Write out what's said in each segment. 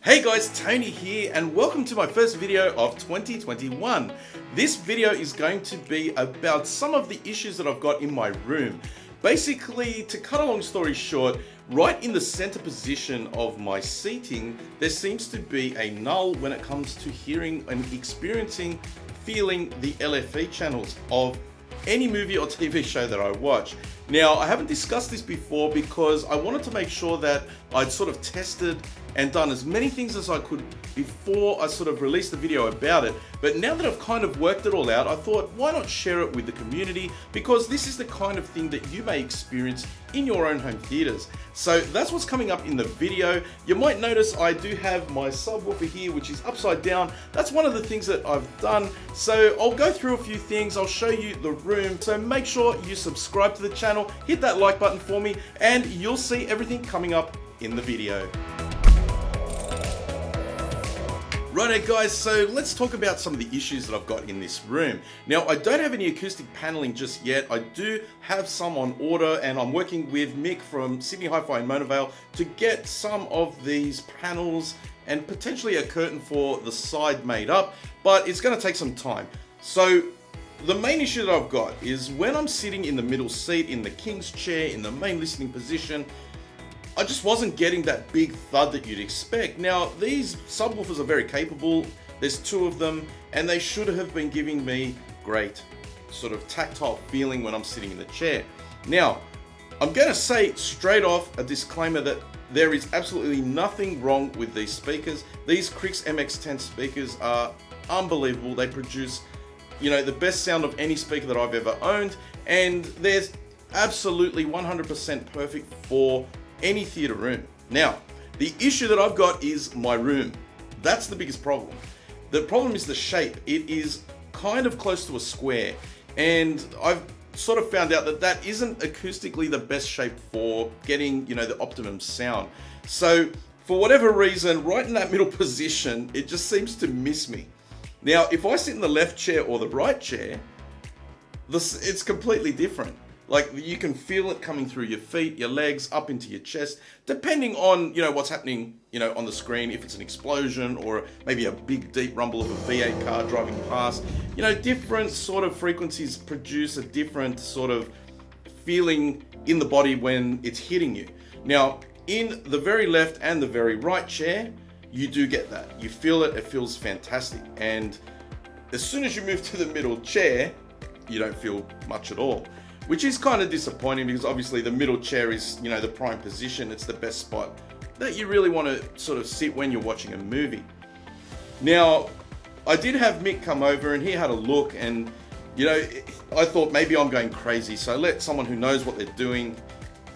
Hey guys, Tony here and welcome to my first video of 2021. This video is going to be about some of the issues that I've got in my room. Basically, to cut a long story short, right in the center position of my seating, there seems to be a null when it comes to hearing and experiencing, feeling the LFE channels of any movie or TV show that I watch. Now, I haven't discussed this before because I wanted to make sure that I'd sort of tested and done as many things as I could before I sort of released the video about it. But now that I've kind of worked it all out, I thought, why not share it with the community? Because this is the kind of thing that you may experience in your own home theaters. So that's what's coming up in the video. You might notice I do have my subwoofer here, which is upside down. That's one of the things that I've done. So I'll go through a few things. I'll show you the room. So make sure you subscribe to the channel, hit that like button for me, and you'll see everything coming up in the video. Righto guys, so let's talk about some of the issues that I've got in this room. Now, I don't have any acoustic paneling just yet. I do have some on order and I'm working with Mick from Sydney HIFI in Mona Vale to get some of these panels and potentially a curtain for the side made up, but it's going to take some time. So the main issue that I've got is when I'm sitting in the middle seat, in the king's chair, in the main listening position, I just wasn't getting that big thud that you'd expect. Now, these subwoofers are very capable. There's two of them, and they should have been giving me great sort of tactile feeling when I'm sitting in the chair. Now, I'm going to say straight off a disclaimer that there is absolutely nothing wrong with these speakers. These Krix MX-10 speakers are unbelievable. They produce, you know, the best sound of any speaker that I've ever owned, and they're absolutely 100% perfect for any theater room. Now, the issue that I've got is my room. That's the biggest problem. The problem is the shape. It is kind of close to a square, and I've sort of found out that that isn't acoustically the best shape for getting, you know, the optimum sound. So for whatever reason, right in that middle position, it just seems to miss me. Now, if I sit in the left chair or the right chair, it's completely different. Like, you can feel it coming through your feet, your legs, up into your chest, depending on, you know, what's happening, you know, on the screen, if it's an explosion or maybe a big deep rumble of a V8 car driving past. You know, different sort of frequencies produce a different sort of feeling in the body when it's hitting you. Now, in the very left and the very right chair, you do get that. You feel it, it feels fantastic. And as soon as you move to the middle chair, you don't feel much at all, which is kind of disappointing because obviously the middle chair is, you know, the prime position. It's the best spot that you really want to sort of sit when you're watching a movie. Now, I did have Mick come over and he had a look, and, you know, I thought maybe I'm going crazy, so let someone who knows what they're doing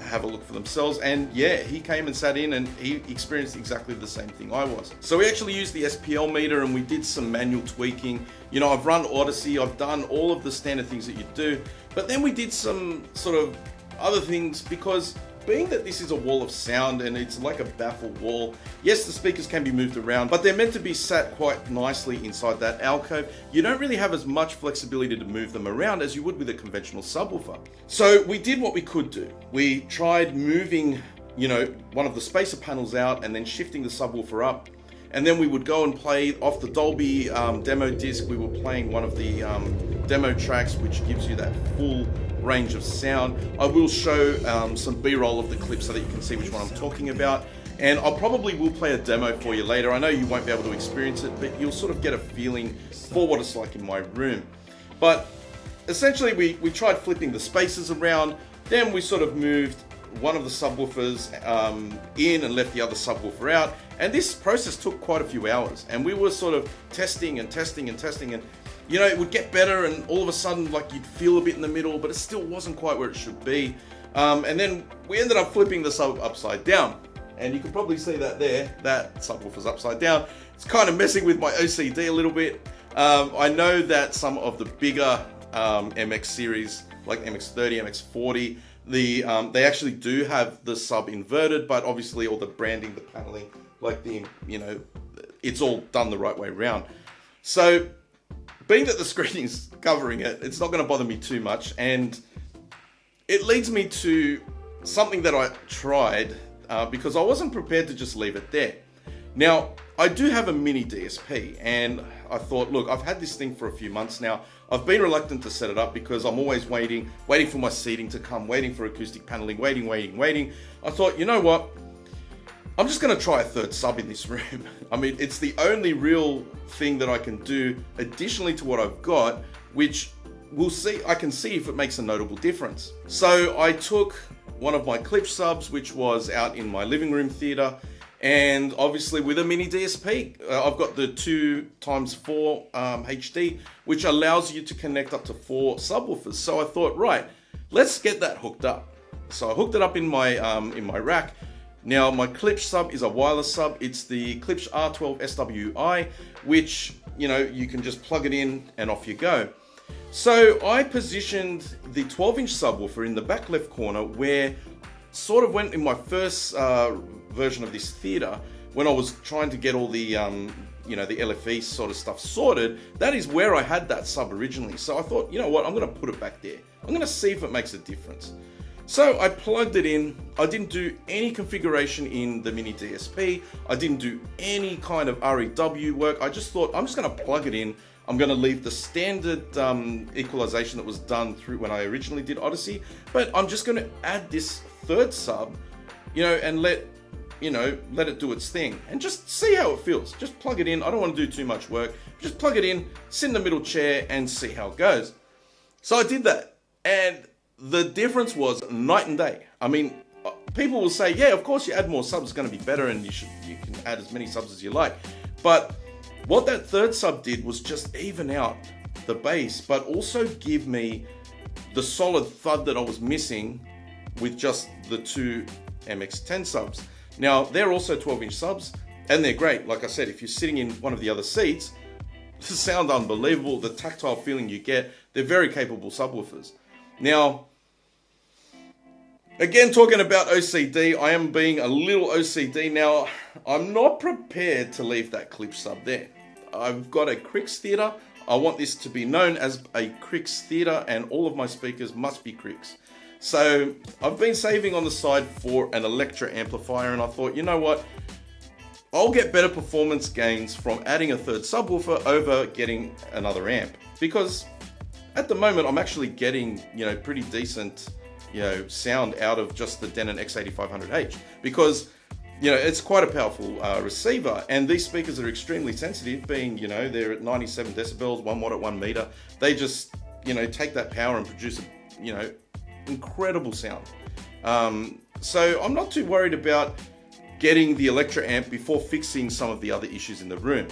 have a look for themselves. And yeah, he came and sat in and he experienced exactly the same thing I was. So we actually used the SPL meter and we did some manual tweaking. You know, I've run Odyssey, I've done all of the standard things that you do, but then we did some sort of other things because being that this is a wall of sound and it's like a baffle wall, yes, the speakers can be moved around, but they're meant to be sat quite nicely inside that alcove. You don't really have as much flexibility to move them around as you would with a conventional subwoofer. So we did what we could do. We tried moving, you know, one of the spacer panels out and then shifting the subwoofer up. And then we would go and play off the Dolby demo disc. We were playing one of the demo tracks, which gives you that full range of sound. I will show some B-roll of the clip so that you can see which one I'm talking about. And I probably will play a demo for you later. I know you won't be able to experience it, but you'll sort of get a feeling for what it's like in my room. But essentially we tried flipping the spacers around. Then we sort of moved one of the subwoofers in and left the other subwoofer out. And this process took quite a few hours. And we were sort of testing and testing and testing, and you know, it would get better and all of a sudden, like, you'd feel a bit in the middle, but it still wasn't quite where it should be. And then we ended up flipping the sub upside down. And you can probably see that there, that subwoofer's upside down. It's kind of messing with my OCD a little bit. I know that some of the bigger MX series, like MX-30, MX-40, they actually do have the sub inverted, but obviously all the branding, the paneling, like the, you know, it's all done the right way around. So being that the screen is covering it, it's not going to bother me too much. And it leads me to something that I tried because I wasn't prepared to just leave it there. Now, I do have a mini DSP, and I thought, look, I've had this thing for a few months now. I've been reluctant to set it up because I'm always waiting for my seating to come, waiting for acoustic paneling, waiting. I thought, you know what? I'm just going to try a third sub in this room. I mean, it's the only real thing that I can do additionally to what I've got, which I can see if it makes a notable difference. So I took one of my Klipsch subs, which was out in my living room theater, and obviously with a mini DSP, I've got the 2x4 HD, which allows you to connect up to 4 subwoofers. So I thought, right, let's get that hooked up. So I hooked it up in my rack. Now my Klipsch sub is a wireless sub. It's the Klipsch R12 SWi, which, you know, you can just plug it in and off you go. So I positioned the 12-inch subwoofer in the back left corner, where sort of went in my first version of this theater when I was trying to get all the you know, the LFE sort of stuff sorted. That is where I had that sub originally. So I thought, you know what, I'm going to put it back there. I'm going to see if it makes a difference. So I plugged it in. I didn't do any configuration in the mini DSP. I didn't do any kind of REW work. I just thought, I'm just going to plug it in. I'm going to leave the standard equalization that was done through when I originally did Odyssey, but I'm just going to add this third sub, you know, and let it do its thing and just see how it feels. Just plug it in. I don't want to do too much work. Just plug it in, sit in the middle chair and see how it goes. So I did that, and the difference was night and day. I mean, people will say, yeah, of course you add more subs, it's going to be better, and you can add as many subs as you like. But what that third sub did was just even out the bass, but also give me the solid thud that I was missing with just the 2 MX-10 subs. Now, they're also 12-inch subs, and they're great. Like I said, if you're sitting in one of the other seats, the sound unbelievable, the tactile feeling you get, they're very capable subwoofers. Now, again, talking about OCD, I am being a little OCD. Now, I'm not prepared to leave that Klipsch sub there. I've got a Krix theater. I want this to be known as a Krix theater, and all of my speakers must be Krix. So I've been saving on the side for an Electra amplifier, and I thought, you know what? I'll get better performance gains from adding a third subwoofer over getting another amp, because at the moment I'm actually getting, you know, pretty decent, you know, sound out of just the Denon X8500H, because, you know, it's quite a powerful receiver, and these speakers are extremely sensitive, being, you know, they're at 97 decibels, 1 watt at 1 meter. They just, you know, take that power and produce a, you know, incredible sound. So I'm not too worried about getting the Electra amp before fixing some of the other issues in the room.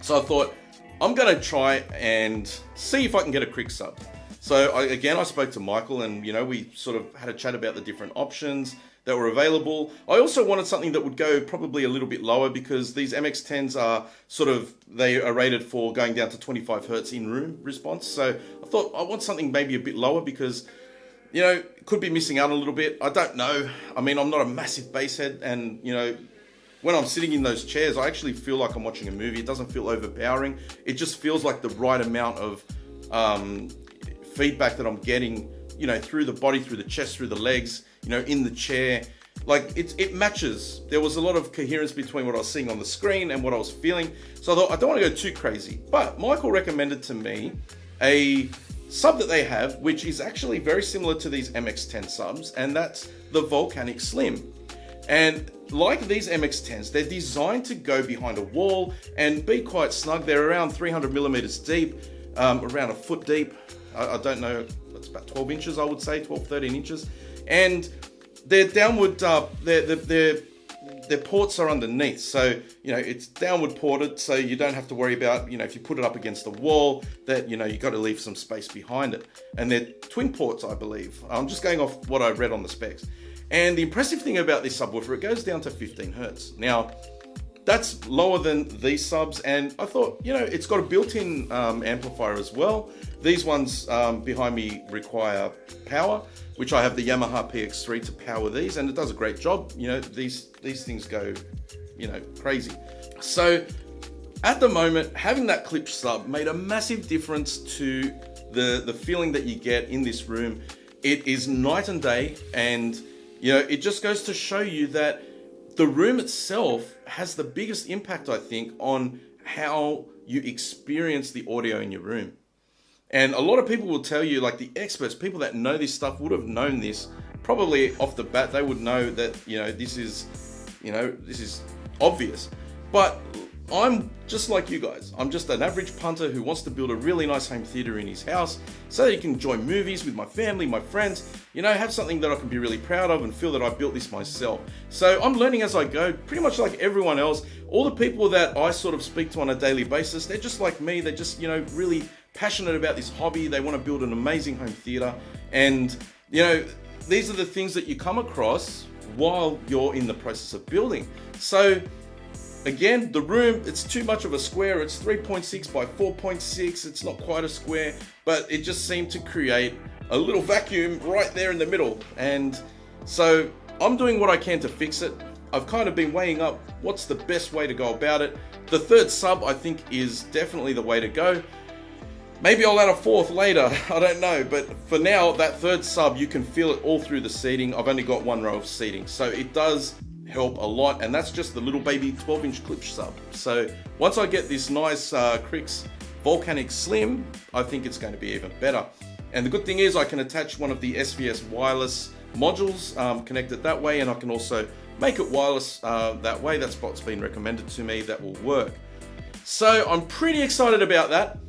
So I thought, I'm going to try and see if I can get a Krix sub. So I spoke to Michael, and, you know, we sort of had a chat about the different options that were available. I also wanted something that would go probably a little bit lower, because these MX-10s are sort of, they are rated for going down to 25 Hertz in room response. So I thought I want something maybe a bit lower, because, you know, could be missing out a little bit. I don't know. I mean, I'm not a massive bass head, and, you know, when I'm sitting in those chairs, I actually feel like I'm watching a movie. It doesn't feel overpowering. It just feels like the right amount of feedback that I'm getting, you know, through the body, through the chest, through the legs, you know, in the chair. Like, it matches. There was a lot of coherence between what I was seeing on the screen and what I was feeling. So I thought, I don't want to go too crazy. But Michael recommended to me a sub that they have, which is actually very similar to these MX-10 subs, and that's the Volcanic Slim. And like these MX-10s, they're designed to go behind a wall and be quite snug. They're around 300 millimeters deep, around a foot deep. I don't know, it's about 12 inches, I would say, 12, 13 inches. And they're downward, their ports are underneath. So, you know, it's downward ported, so you don't have to worry about, you know, if you put it up against the wall, that, you know, you've got to leave some space behind it. And they're twin ports, I believe. I'm just going off what I read on the specs. And the impressive thing about this subwoofer, it goes down to 15 Hertz. Now, that's lower than these subs, and I thought, you know, it's got a built-in amplifier as well. These ones behind me require power, which I have the Yamaha PX3 to power these, and it does a great job. You know, these things go, you know, crazy. So at the moment, having that Klipsch sub made a massive difference to the feeling that you get in this room. It is night and day, and, you know, it just goes to show you that the room itself has the biggest impact, I think, on how you experience the audio in your room. And a lot of people will tell you, like the experts, people that know this stuff would have known this probably off the bat. They would know that, this is obvious. But I'm just like you guys. I'm just an average punter who wants to build a really nice home theater in his house so that he can enjoy movies with my family, my friends, have something that I can be really proud of and feel that I built this myself. So I'm learning as I go, pretty much like everyone else. All the people that I sort of speak to on a daily basis, they're just like me. They're just, really passionate about this hobby. They want to build an amazing home theater. And, these are the things that you come across while you're in the process of building. So again, the room, it's too much of a square. It's 3.6 by 4.6. It's not quite a square, but it just seemed to create a little vacuum right there in the middle. And so I'm doing what I can to fix it. I've kind of been weighing up what's the best way to go about it. The third sub, I think, is definitely the way to go. Maybe I'll add a fourth later, I don't know, but for now, that third sub, you can feel it all through the seating. I've only got one row of seating, so it does help a lot, and that's just the little baby 12-inch Klipsch sub. So once I get this nice Krix Volcanic Slim, I think it's going to be even better. And the good thing is I can attach one of the SVS wireless modules, connect it that way, and I can also make it wireless that way. That's what's been recommended to me. That will work. So I'm pretty excited about that.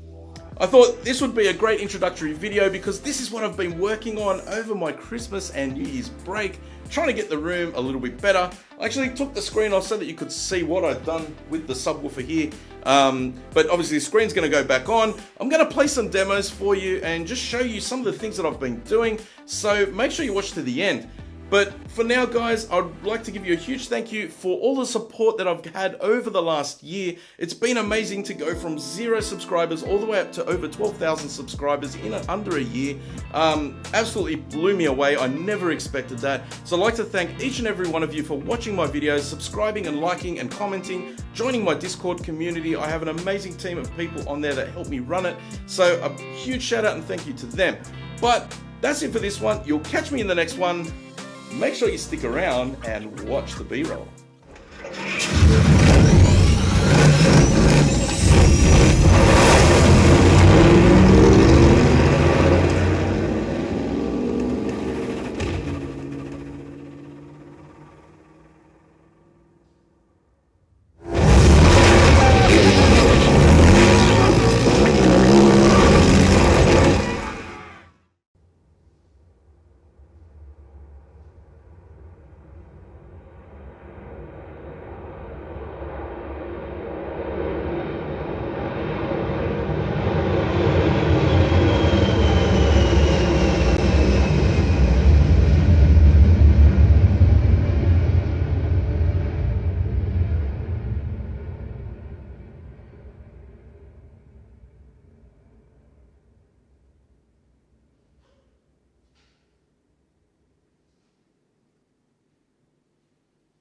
I thought this would be a great introductory video because this is what I've been working on over my Christmas and New Year's break, trying to get the room a little bit better. I actually took the screen off so that you could see what I've done with the subwoofer here. But obviously the screen's going to go back on. I'm going to play some demos for you and just show you some of the things that I've been doing. So make sure you watch to the end. But for now, guys, I'd like to give you a huge thank you for all the support that I've had over the last year. It's been amazing to go from 0 subscribers all the way up to over 12,000 subscribers in under a year. Absolutely blew me away. I never expected that. So I'd like to thank each and every one of you for watching my videos, subscribing and liking and commenting, joining my Discord community. I have an amazing team of people on there that help me run it. So a huge shout out and thank you to them. But that's it for this one. You'll catch me in the next one. Make sure you stick around and watch the B-roll.